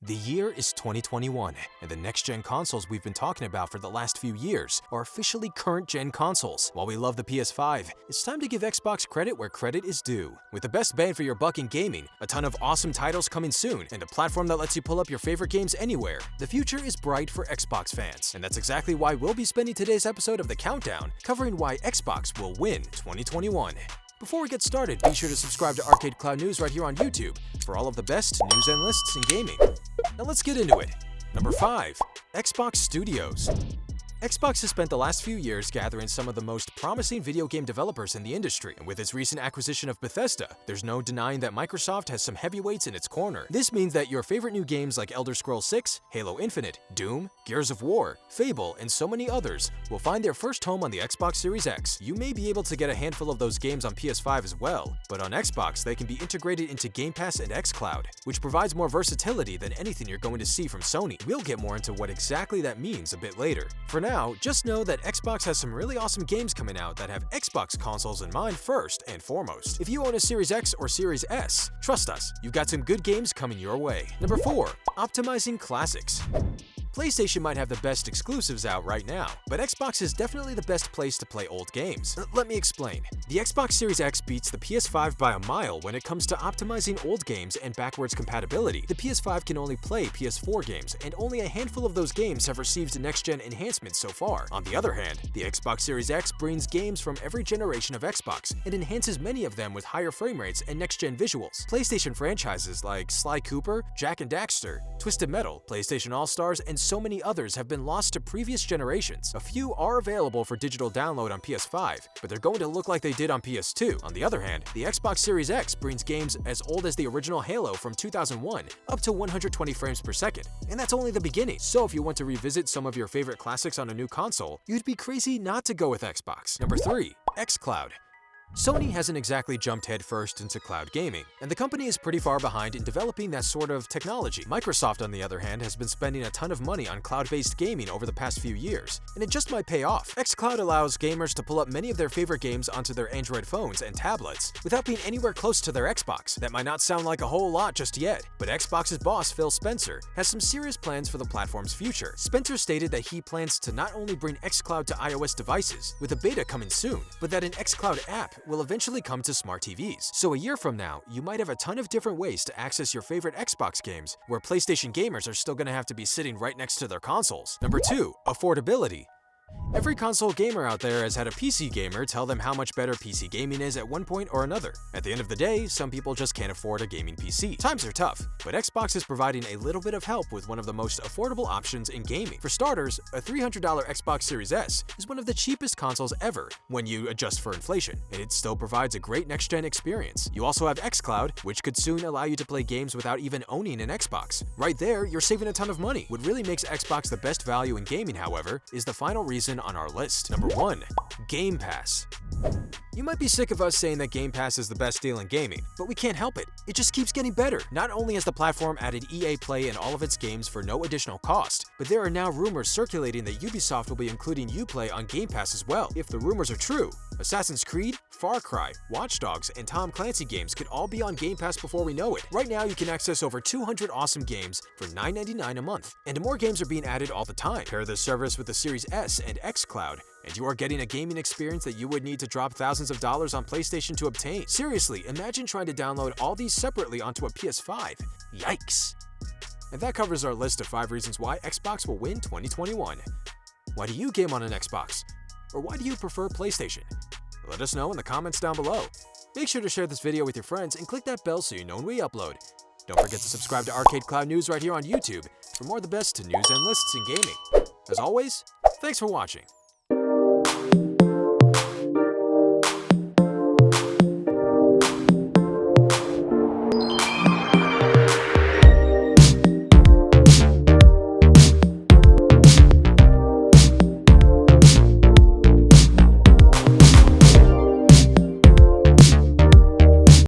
The year is 2021, and the next-gen consoles we've been talking about for the last few years are officially current-gen consoles. While we love the PS5, it's time to give Xbox credit where credit is due. With the best bang for your buck in gaming, a ton of awesome titles coming soon, and a platform that lets you pull up your favorite games anywhere, the future is bright for Xbox fans. And that's exactly why we'll be spending today's episode of The Countdown covering why Xbox will win 2021. Before we get started, be sure to subscribe to Arcade Cloud News right here on YouTube for all of the best news and lists in gaming. Now let's get into it. Number 5. Xbox Studios. Xbox has spent the last few years gathering some of the most promising video game developers in the industry, and with its recent acquisition of Bethesda, there's no denying that Microsoft has some heavyweights in its corner. This means that your favorite new games like Elder Scrolls 6, Halo Infinite, Doom, Gears of War, Fable, and so many others will find their first home on the Xbox Series X. You may be able to get a handful of those games on PS5 as well, but on Xbox they can be integrated into Game Pass and xCloud, which provides more versatility than anything you're going to see from Sony. We'll get more into what exactly that means a bit later. For now, just know that Xbox has some really awesome games coming out that have Xbox consoles in mind first and foremost. If you own a Series X or Series S, trust us, you've got some good games coming your way. Number 4. Optimizing classics. PlayStation might have the best exclusives out right now, but Xbox is definitely the best place to play old games. Let me explain. The Xbox Series X beats the PS5 by a mile when it comes to optimizing old games and backwards compatibility. The PS5 can only play PS4 games, and only a handful of those games have received next-gen enhancements so far. On the other hand, the Xbox Series X brings games from every generation of Xbox and enhances many of them with higher frame rates and next-gen visuals. PlayStation franchises like Sly Cooper, Jak and Daxter, Twisted Metal, PlayStation All-Stars, and so many others have been lost to previous generations. A few are available for digital download on PS5, but they're going to look like they did on PS2. On the other hand, the Xbox Series X brings games as old as the original Halo from 2001 up to 120 frames per second, and that's only the beginning. So if you want to revisit some of your favorite classics on a new console, you'd be crazy not to go with Xbox. Number 3. xCloud. Sony hasn't exactly jumped headfirst into cloud gaming, and the company is pretty far behind in developing that sort of technology. Microsoft, on the other hand, has been spending a ton of money on cloud-based gaming over the past few years, and it just might pay off. xCloud allows gamers to pull up many of their favorite games onto their Android phones and tablets without being anywhere close to their Xbox. That might not sound like a whole lot just yet, but Xbox's boss, Phil Spencer, has some serious plans for the platform's future. Spencer stated that he plans to not only bring xCloud to iOS devices, with a beta coming soon, but that an xCloud app will eventually come to smart TVs. So a year from now, you might have a ton of different ways to access your favorite Xbox games, where PlayStation gamers are still going to have to be sitting right next to their consoles. Number 2. Affordability. Every console gamer out there has had a PC gamer tell them how much better PC gaming is at one point or another. At the end of the day, some people just can't afford a gaming PC. Times are tough, but Xbox is providing a little bit of help with one of the most affordable options in gaming. For starters, a $300 Xbox Series S is one of the cheapest consoles ever when you adjust for inflation, and it still provides a great next-gen experience. You also have xCloud, which could soon allow you to play games without even owning an Xbox. Right there, you're saving a ton of money. What really makes Xbox the best value in gaming, however, is the final reason on our list. Number 1. Game Pass. You might be sick of us saying that Game Pass is the best deal in gaming, but we can't help it. It just keeps getting better. Not only has the platform added EA Play in all of its games for no additional cost, but there are now rumors circulating that Ubisoft will be including Uplay on Game Pass as well. If the rumors are true, Assassin's Creed, Far Cry, Watch Dogs, and Tom Clancy games could all be on Game Pass before we know it. Right now, you can access over 200 awesome games for $9.99 a month, and more games are being added all the time. Pair this service with the Series S and xCloud, and you are getting a gaming experience that you would need to drop thousands of dollars on PlayStation to obtain. Seriously, imagine trying to download all these separately onto a PS5. Yikes! And that covers our list of 5 reasons why Xbox will win 2021. Why do you game on an Xbox? Or why do you prefer PlayStation? Let us know in the comments down below. Make sure to share this video with your friends and click that bell so you know when we upload. Don't forget to subscribe to Arcade Cloud News right here on YouTube for more of the best news and lists in gaming. As always, thanks for watching.